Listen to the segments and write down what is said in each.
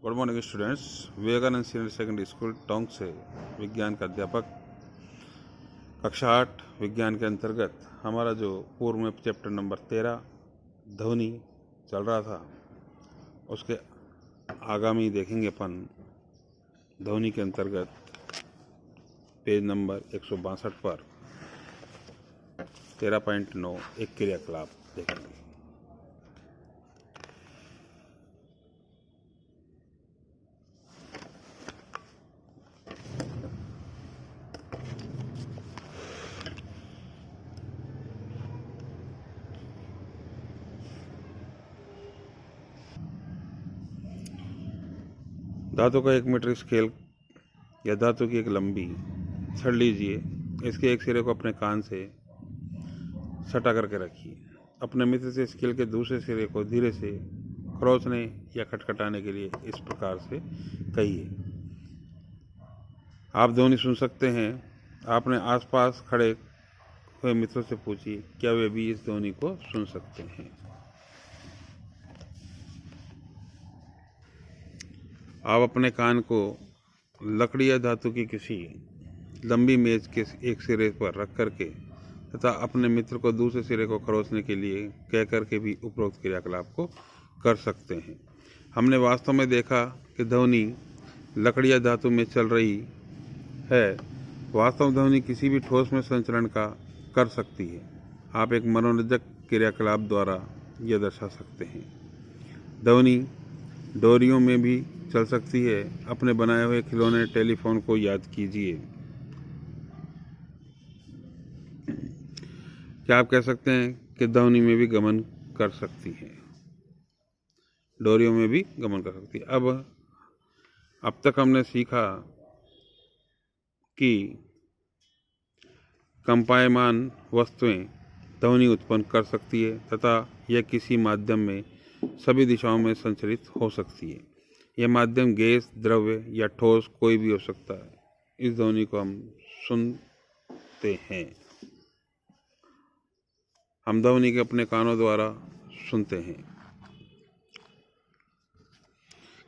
Good morning students. Vivekananda senior secondary school Tonk से विज्ञान का अध्यापक कक्षा 8 विज्ञान के अंतर्गत हमारा जो पूर्व में चैप्टर नंबर 13 ध्वनि चल रहा था उसके आगामी देखेंगे अपन ध्वनि के अंतर्गत पेज नंबर 162 पर 13.9 एक क्रियाकलाप देखेंगे। धातु का 1 मीटर स्केल या धातु की एक लंबी छड़ लीजिए। इसके एक सिरे को अपने कान से सटा करके रखिए। अपने मित्र से स्केल के दूसरे सिरे को धीरे से खरोंचने या खटखटाने के लिए इस प्रकार से कहिए। आप ध्वनि सुन सकते हैं। आपने आसपास खड़े हुए मित्रों से पूछिए क्या वे भी इस ध्वनि को सुन सकते हैं। आप अपने कान को लकड़ी या धातु की किसी लंबी मेज के एक सिरे पर रख करके तथा अपने मित्र को दूसरे सिरे को खरोंचने के लिए कह करके भी उपरोक्त क्रियाकलाप को कर सकते हैं। हमने वास्तव में देखा कि ध्वनि लकड़ी या धातु में चल रही है। वास्तव ध्वनि किसी भी ठोस में संचरण का कर सकती है। आप एक मनोरंजक क्रियाकलाप द्वारा यह दर्शा सकते हैं। ध्वनि डोरियों में भी चल सकती है। अपने बनाए हुए खिलौने टेलीफोन को याद कीजिए। क्या आप कह सकते हैं कि ध्वनि में भी गमन कर सकती है, डोरियों में भी गमन कर सकती है। अब तक हमने सीखा कि कंपायमान वस्तुएं ध्वनि उत्पन्न कर सकती है तथा यह किसी माध्यम में सभी दिशाओं में संचरित हो सकती है। यह माध्यम गैस, द्रव्य या ठोस कोई भी हो सकता है। इस ध्वनि को हम सुनते हैं। हम ध्वनि के अपने कानों द्वारा सुनते हैं।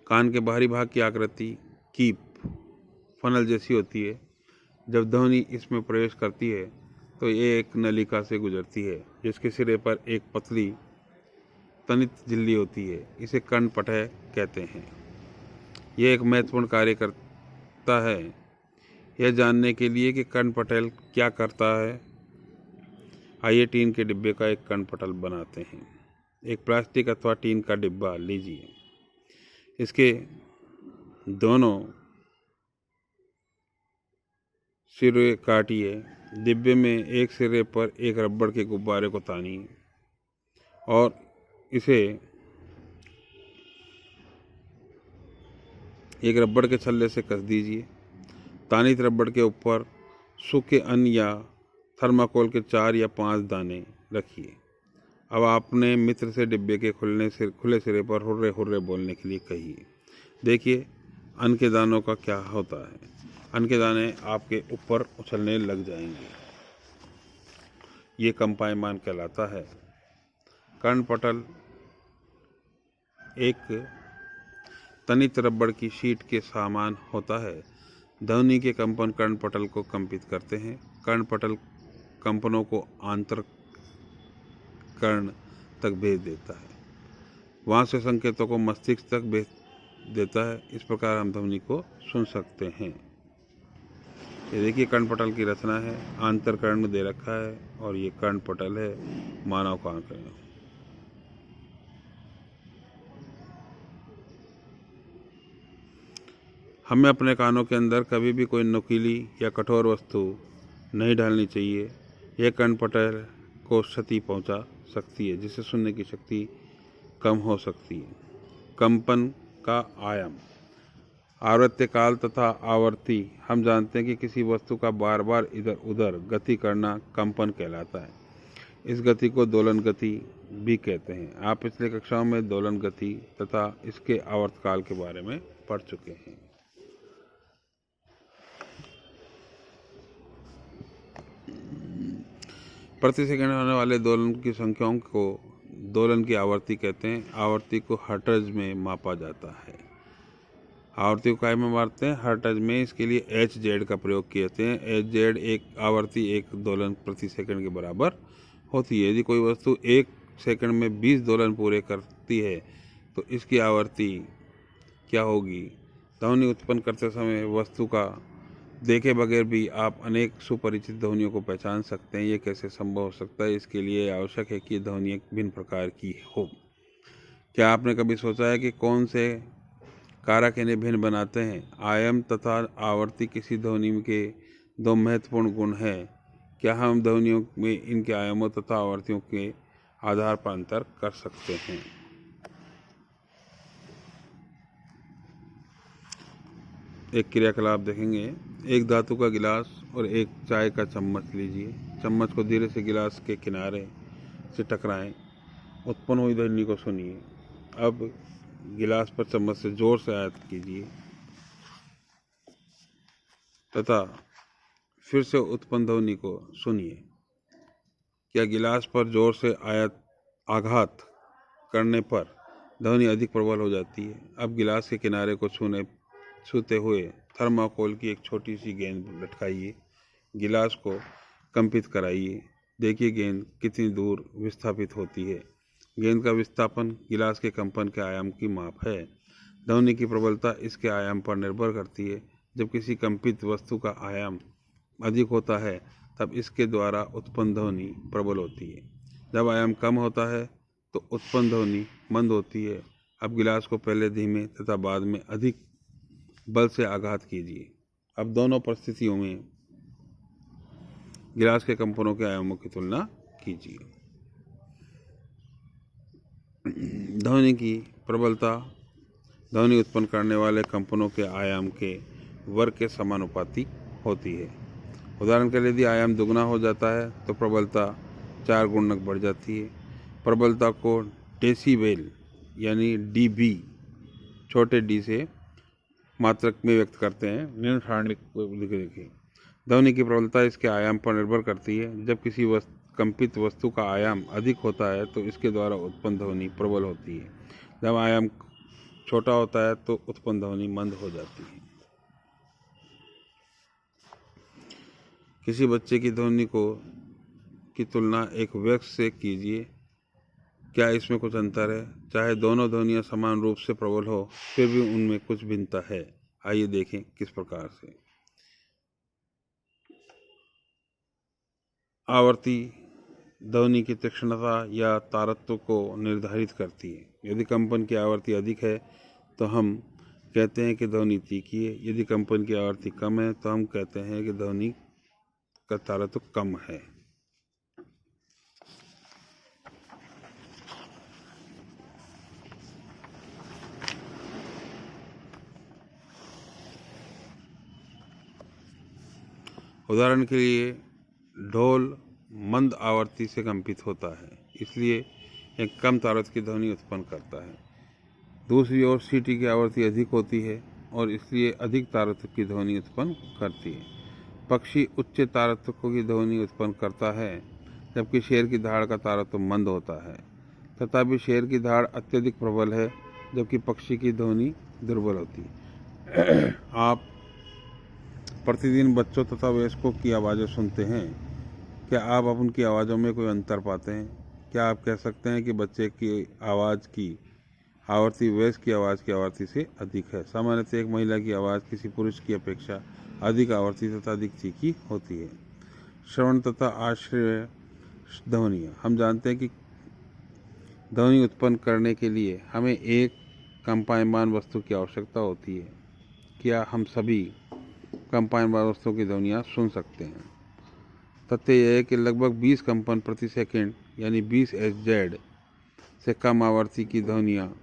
कान के बाहरी भाग की आकृति कीप फनल जैसी होती है। जब ध्वनि इसमें प्रवेश करती है तो ये एक नलिका से गुजरती है जिसके सिरे पर एक पतली तनित झिल्ली होती है। इसे कर्णपटल कहते हैं। यह एक महत्वपूर्ण कार्य करता है। यह जानने के लिए कि कर्णपटल क्या करता है, आइए टीन के डिब्बे का एक कर्णपटल बनाते हैं। एक प्लास्टिक अथवा टीन का डिब्बा लीजिए। इसके दोनों सिरे काटिए। डिब्बे में एक सिरे पर एक रबड़ के गुब्बारे को तानिए और इसे एक रबड़ के छल्ले से कस दीजिए। तानित रबड़ के ऊपर सूखे अन्न या थर्माकोल के 4 या 5 दाने रखिए। अब आपने मित्र से डिब्बे के खुले सिरे पर हुर्रे हुर्रे बोलने के लिए कहिए। देखिए अन्न के दानों का क्या होता है। अन्न के दाने आपके ऊपर उछलने लग जाएंगे। ये कंपायमान कहलाता है। कर्णपटल एक तनित रबड़ की शीट के समान होता है। ध्वनि के कंपन कर्णपटल को कंपित करते हैं। कर्णपटल कंपनों को आंतर कर्ण तक भेज देता है। वहाँ से संकेतों को मस्तिष्क तक भेज देता है। इस प्रकार हम ध्वनि को सुन सकते हैं। ये देखिए कर्णपटल की रचना है। आंतर कर्ण दे रखा है और ये कर्णपटल है मानव कान का। हमें अपने कानों के अंदर कभी भी कोई नुकीली या कठोर वस्तु नहीं डालनी चाहिए। यह कर्णपटल को क्षति पहुंचा सकती है जिससे सुनने की शक्ति कम हो सकती है। कंपन का आयाम, आवृत्ति काल तथा आवर्ती। हम जानते हैं कि किसी वस्तु का बार बार इधर उधर गति करना कंपन कहलाता है। इस गति को दोलन गति भी कहते हैं। आप पिछले कक्षाओं में दोलन गति तथा इसके आवर्तकाल के बारे में पढ़ चुके हैं। प्रति सेकंड होने वाले दोलन की संख्याओं को दोलन की आवृत्ति कहते हैं। आवृत्ति को हर्ट्ज में मापा जाता है। आवर्ती को काय में मारते हैं? हर टच में। इसके लिए एच जेड का प्रयोग किए हैं। एच जेड एक आवर्ती 1 दोलन प्रति सेकंड के बराबर होती है। यदि कोई वस्तु 1 सेकंड में 20 दोलन पूरे करती है तो इसकी आवर्ती क्या होगी? ध्वनि उत्पन्न करते समय वस्तु का देखे बगैर भी आप अनेक सुपरिचित ध्वनियों को पहचान सकते हैं। ये कैसे संभव हो सकता है? इसके लिए आवश्यक है कि ध्वनि एक भिन्न प्रकार की हो। क्या आपने कभी सोचा है कि कौन से कारक इन्हें भिन्न बनाते हैं? आयाम तथा आवर्ती किसी ध्वनि के 2 महत्वपूर्ण गुण हैं। क्या हम ध्वनियों में इनके आयामों तथा आवर्तियों के आधार पर अंतर कर सकते हैं? एक क्रियाकलाप देखेंगे। एक धातु का गिलास और एक चाय का चम्मच लीजिए। चम्मच को धीरे से गिलास के किनारे से टकराएं। उत्पन्न हुई ध्वनि को सुनिए। अब गिलास पर चम्मच से जोर से आयत कीजिए तथा फिर से उत्पन्न ध्वनि को सुनिए। क्या गिलास पर जोर से आघात करने पर ध्वनि अधिक प्रबल हो जाती है? अब गिलास के किनारे को छूते हुए थर्माकोल की एक छोटी सी गेंद लटकाइए। गिलास को कंपित कराइए। देखिए गेंद कितनी दूर विस्थापित होती है। गेंद का विस्थापन गिलास के कंपन के आयाम की माप है। ध्वनि की प्रबलता इसके आयाम पर निर्भर करती है। जब किसी कंपित वस्तु का आयाम अधिक होता है तब इसके द्वारा उत्पन्न ध्वनि प्रबल होती है। जब आयाम कम होता है तो उत्पन्न ध्वनि मंद होती है। अब गिलास को पहले धीमे तथा बाद में अधिक बल से आघात कीजिए। अब दोनों परिस्थितियों में गिलास के कंपनों के आयामों की तुलना कीजिए। ध्वनि की प्रबलता ध्वनि उत्पन्न करने वाले कंपनों के आयाम के वर्ग के समानुपाती होती है। उदाहरण के लिए यदि आयाम दुगना हो जाता है तो प्रबलता 4 गुणक बढ़ जाती है। प्रबलता को डेसीबेल यानी डीबी छोटे डी से मात्रक में व्यक्त करते हैं। निम्न सारणी को देखिए। ध्वनि की प्रबलता इसके आयाम पर निर्भर करती है। जब किसी कंपित वस्तु का आयाम अधिक होता है तो इसके द्वारा उत्पन्न ध्वनि प्रबल होती है। जब आयाम छोटा होता है तो उत्पन्न ध्वनि मंद हो जाती है। किसी बच्चे की ध्वनि की तुलना एक वयस्क से कीजिए। क्या इसमें कुछ अंतर है? चाहे दोनों ध्वनियाँ समान रूप से प्रबल हो फिर भी उनमें कुछ भिन्नता है। आइए देखें किस प्रकार से। आवर्ती ध्वनि की तीक्ष्णता या तारत्व को निर्धारित करती है। यदि कंपन की आवर्ती अधिक है तो हम कहते हैं कि ध्वनि तीखी है। यदि कंपन की आवर्ती कम है तो हम कहते हैं कि ध्वनि का तारत्व कम है। उदाहरण के लिए ढोल मंद आवर्ती से कंपित होता है, इसलिए एक कम तारत्व की ध्वनि उत्पन्न करता है। दूसरी ओर सीटी की आवर्ती अधिक होती है और इसलिए अधिक तारत्व की ध्वनि उत्पन्न करती है। पक्षी उच्च तारत्व की ध्वनि उत्पन्न करता है जबकि शेर की धाड़ का तारत्व मंद होता है। तथापि शेर की धाड़ अत्यधिक प्रबल है जबकि पक्षी की ध्वनि दुर्बल होती है। आप प्रतिदिन बच्चों तथा वयस्कों की आवाज़ें सुनते हैं। क्या आप उनकी आवाज़ों में कोई अंतर पाते हैं? क्या आप कह सकते हैं कि बच्चे की आवाज़ की आवर्ती वयस्क की आवाज़ की आवर्ती से अधिक है? सामान्यतः एक महिला की आवाज़ किसी पुरुष की अपेक्षा अधिक आवर्ती तथा अधिक तीखी होती है। श्रवण तथा आश्रय ध्वनियाँ। हम जानते हैं कि ध्वनि उत्पन्न करने के लिए हमें एक कंपायमान वस्तु की आवश्यकता होती है। क्या हम सभी कंपायमान वस्तुओं की ध्वनियाँ सुन सकते हैं? तथ्य यह है कि लगभग 20 कंपन प्रति सेकंड यानी 20 Hz से कम आवर्ती की ध्वनियाँ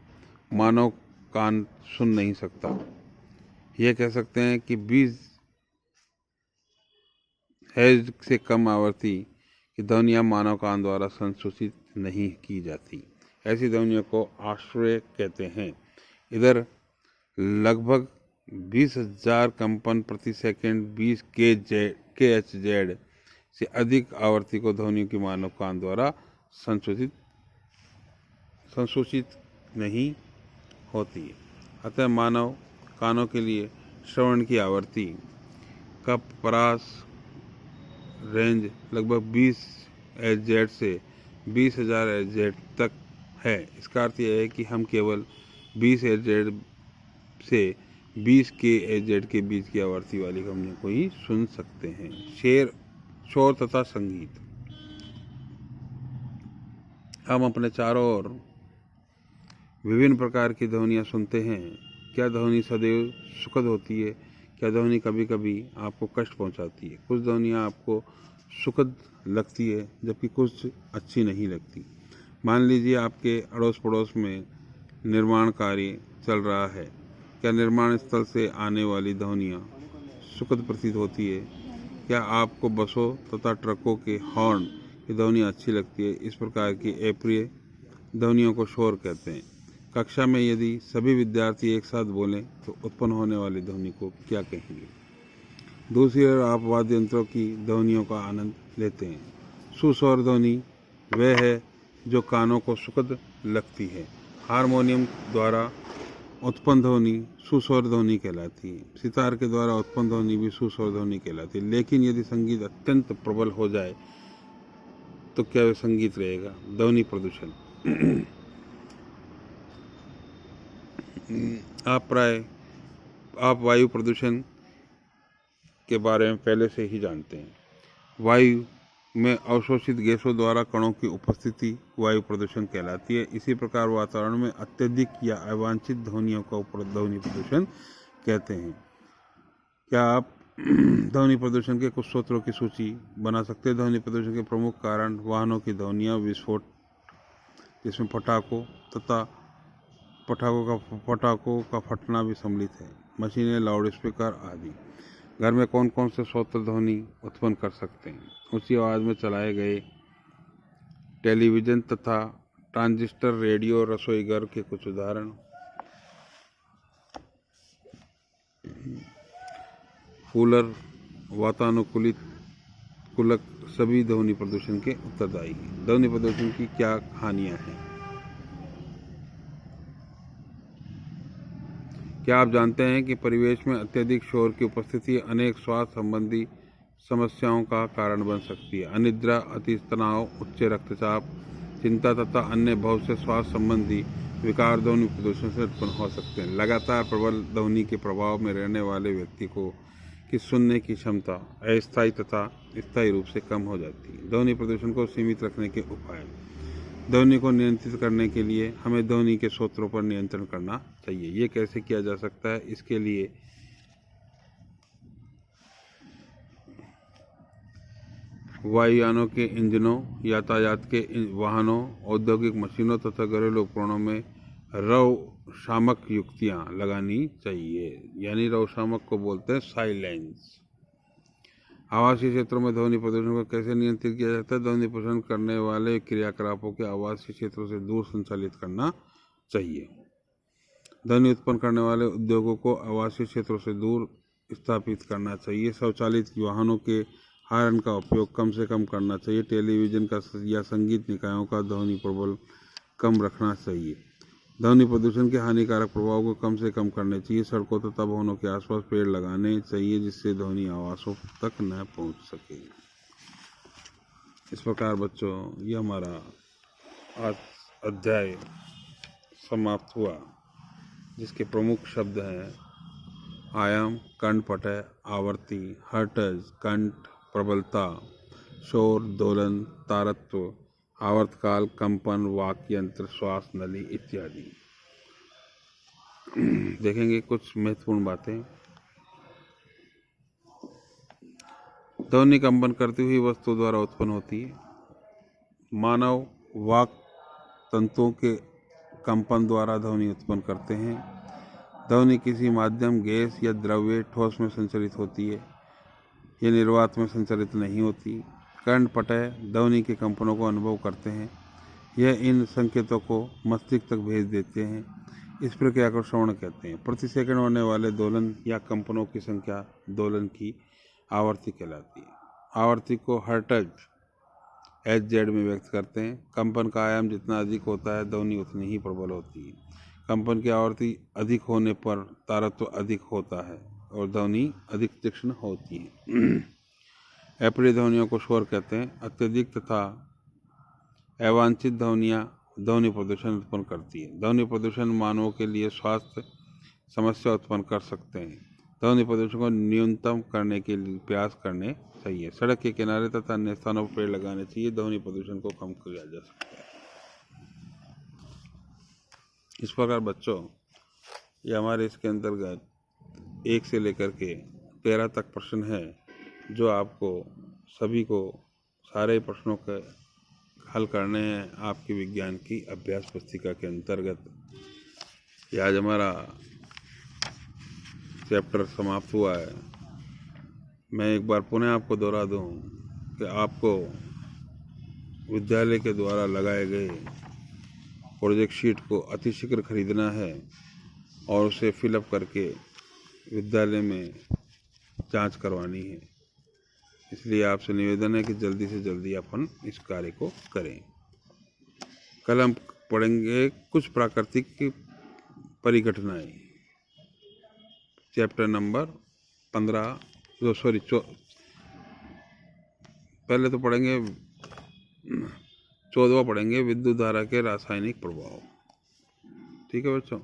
मानव कान सुन नहीं सकता। यह कह सकते हैं कि 20 Hz से कम आवर्ती की ध्वनियाँ मानव कान द्वारा संसूचित नहीं की जाती। ऐसी ध्वनियों को आश्रय कहते हैं। इधर लगभग 20,000 कंपन प्रति सेकंड 20 kHz से अधिक आवर्ती को ध्वनियों की मानव कान द्वारा संसूचित नहीं होती। अतः मानव कानों के लिए श्रवण की आवृत्ति का परास रेंज लगभग 20 Hz से 20,000 Hz तक है। इसका अर्थ यह है कि हम केवल 20 Hz से 20 kHz के बीच की आवृत्ति वाली ध्वनियों को ही सुन सकते हैं। शोर तथा संगीत। हम अपने चारों ओर विभिन्न प्रकार की ध्वनियाँ सुनते हैं। क्या ध्वनि सदैव सुखद होती है? क्या ध्वनि कभी कभी आपको कष्ट पहुंचाती है? कुछ ध्वनियाँ आपको सुखद लगती है जबकि कुछ अच्छी नहीं लगती। मान लीजिए आपके अड़ोस पड़ोस में निर्माण कार्य चल रहा है। क्या निर्माण स्थल से आने वाली ध्वनियाँ सुखद प्रतीत होती है? क्या आपको बसों तथा ट्रकों के हॉर्न की ध्वनियाँ अच्छी लगती है? इस प्रकार की अप्रिय ध्वनियों को शोर कहते हैं। कक्षा में यदि सभी विद्यार्थी एक साथ बोलें तो उत्पन्न होने वाली ध्वनि को क्या कहेंगे? दूसरी ओर आप वाद्य यंत्रों की ध्वनियों का आनंद लेते हैं। सुस्वर ध्वनि वह है जो कानों को सुखद लगती है। हारमोनियम द्वारा उत्पन्न ध्वनि सुस्वर ध्वनि कहलाती है। सितार के द्वारा उत्पन्न ध्वनि भी सुस्वर ध्वनि कहलाती है। लेकिन यदि संगीत अत्यंत प्रबल हो जाए तो क्या वह संगीत रहेगा? ध्वनि प्रदूषण। आप वायु प्रदूषण के बारे में पहले से ही जानते हैं। वायु में अवशोषित गैसों द्वारा कणों की उपस्थिति वायु प्रदूषण कहलाती है। इसी प्रकार वातावरण में अत्यधिक या अवांछित ध्वनियों का ध्वनि प्रदूषण कहते हैं। क्या आप ध्वनि प्रदूषण के कुछ स्रोतों की सूची बना सकते हैं? ध्वनि प्रदूषण के प्रमुख कारण वाहनों की ध्वनियाँ, विस्फोट जिसमें पटाखों का फटना भी सम्मिलित है, मशीनें, लाउडस्पीकर आदि। घर में कौन कौन से स्रोत ध्वनि उत्पन्न कर सकते हैं? ऊंची आवाज़ में चलाए गए टेलीविज़न तथा ट्रांजिस्टर, रेडियो, रसोई घर के कुछ उदाहरण। कूलर, वातानुकूलित कूलक सभी ध्वनि प्रदूषण के उत्तरदायी हैं। ध्वनि प्रदूषण की क्या हानियां हैं? क्या आप जानते हैं कि परिवेश में अत्यधिक शोर की उपस्थिति अनेक स्वास्थ्य संबंधी समस्याओं का कारण बन सकती है? अनिद्रा, अति तनाव, उच्च रक्तचाप, चिंता तथा अन्य बहुत से स्वास्थ्य संबंधी विकार ध्वनि प्रदूषण से उत्पन्न हो सकते हैं। लगातार प्रबल ध्वनि के प्रभाव में रहने वाले व्यक्ति की सुनने की क्षमता अस्थायी तथा स्थायी रूप से कम हो जाती है। ध्वनि प्रदूषण को सीमित रखने के उपाय। ध्वनि को नियंत्रित करने के लिए हमें ध्वनि के स्रोतों पर नियंत्रण करना चाहिए। ये कैसे किया जा सकता है? इसके लिए वायुयानों के इंजनों, यातायात के वाहनों, औद्योगिक मशीनों तथा घरेलू उपकरणों में रवशामक युक्तियां लगानी चाहिए। यानी रवशामक को बोलते हैं साइलेंस। आवासीय क्षेत्रों में ध्वनि प्रदूषण को कैसे नियंत्रित किया जाता है? ध्वनि प्रदूषण करने वाले क्रियाकलापों के आवासीय क्षेत्रों से दूर संचालित करना चाहिए। ध्वनि उत्पन्न करने वाले उद्योगों को आवासीय क्षेत्रों से दूर स्थापित करना चाहिए। स्वचालित वाहनों के हॉर्न का उपयोग कम से कम करना चाहिए। टेलीविज़न का या संगीत निकायों का ध्वनि प्रबल कम रखना चाहिए। ध्वनि प्रदूषण के हानिकारक प्रभाव को कम से कम करने चाहिए। सड़कों तथा भवनों के आसपास पेड़ लगाने चाहिए जिससे ध्वनि आवासों तक न पहुंच सके। इस प्रकार बच्चों, ये हमारा आज अध्याय समाप्त हुआ, जिसके प्रमुख शब्द हैं आयाम, कंठपटय, आवर्ती, हर्ट्ज, कंठ, प्रबलता, शोर, दोलन, तारत्व, आवर्तकाल, कंपन, वाक्य यंत्र, श्वास नली इत्यादि। देखेंगे कुछ महत्वपूर्ण बातें। ध्वनि कंपन करती हुई वस्तु द्वारा उत्पन्न होती है। मानव वाक तंतुओं के कंपन द्वारा ध्वनि उत्पन्न करते हैं। ध्वनि किसी माध्यम, गैस या द्रव्य, ठोस में संचरित होती है। यह निर्वात में संचरित नहीं होती। कंठपटय ध्वनि के कंपनों को अनुभव करते हैं। यह इन संकेतों को मस्तिष्क तक भेज देते हैं। इस प्रक्रिया को श्रवण कहते हैं। प्रति सेकंड होने वाले दोलन या कंपनों की संख्या दोलन की आवृत्ति कहलाती है। आवृत्ति को हर्ट्ज Hz में व्यक्त करते हैं। कंपन का आयाम जितना अधिक होता है ध्वनि उतनी ही प्रबल होती है। कंपन की आवृत्ति अधिक होने पर तारत्व अधिक होता है और ध्वनि अधिक तीक्ष्ण होती है। अप्रिय ध्वनियों को शोर कहते हैं। अत्यधिक तथा अवांछित ध्वनियाँ ध्वनि प्रदूषण उत्पन्न करती है। ध्वनि प्रदूषण मानवों के लिए स्वास्थ्य समस्या उत्पन्न कर सकते हैं। ध्वनि प्रदूषण को न्यूनतम करने के लिए प्रयास करने चाहिए। सड़क के किनारे तथा अन्य स्थानों पर पेड़ लगाने चाहिए। ध्वनि प्रदूषण को कम किया जा सकता है। इस प्रकार बच्चों, ये हमारे इसके अंतर्गत 1 से लेकर के 13 तक प्रश्न है, जो आपको सभी को सारे प्रश्नों के हल करने हैं आपकी विज्ञान की अभ्यास पुस्तिका के अंतर्गत। ये आज हमारा चैप्टर समाप्त हुआ है। मैं एक बार पुनः आपको दोहरा दूं कि आपको विद्यालय के द्वारा लगाए गए प्रोजेक्ट शीट को अतिशीघ्र खरीदना है और उसे फिलअप करके विद्यालय में जांच करवानी है। इसलिए आपसे निवेदन है कि जल्दी से जल्दी अपन इस कार्य को करें। कल हम पढ़ेंगे कुछ प्राकृतिक परिघटनाएं, चैप्टर नंबर 15 पहले तो पढ़ेंगे 14वां पढ़ेंगे, विद्युत धारा के रासायनिक प्रभाव। ठीक है बच्चों,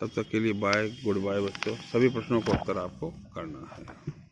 तब तक के लिए बाय, गुड बाय बच्चों। सभी प्रश्नों का उत्तर आपको करना है।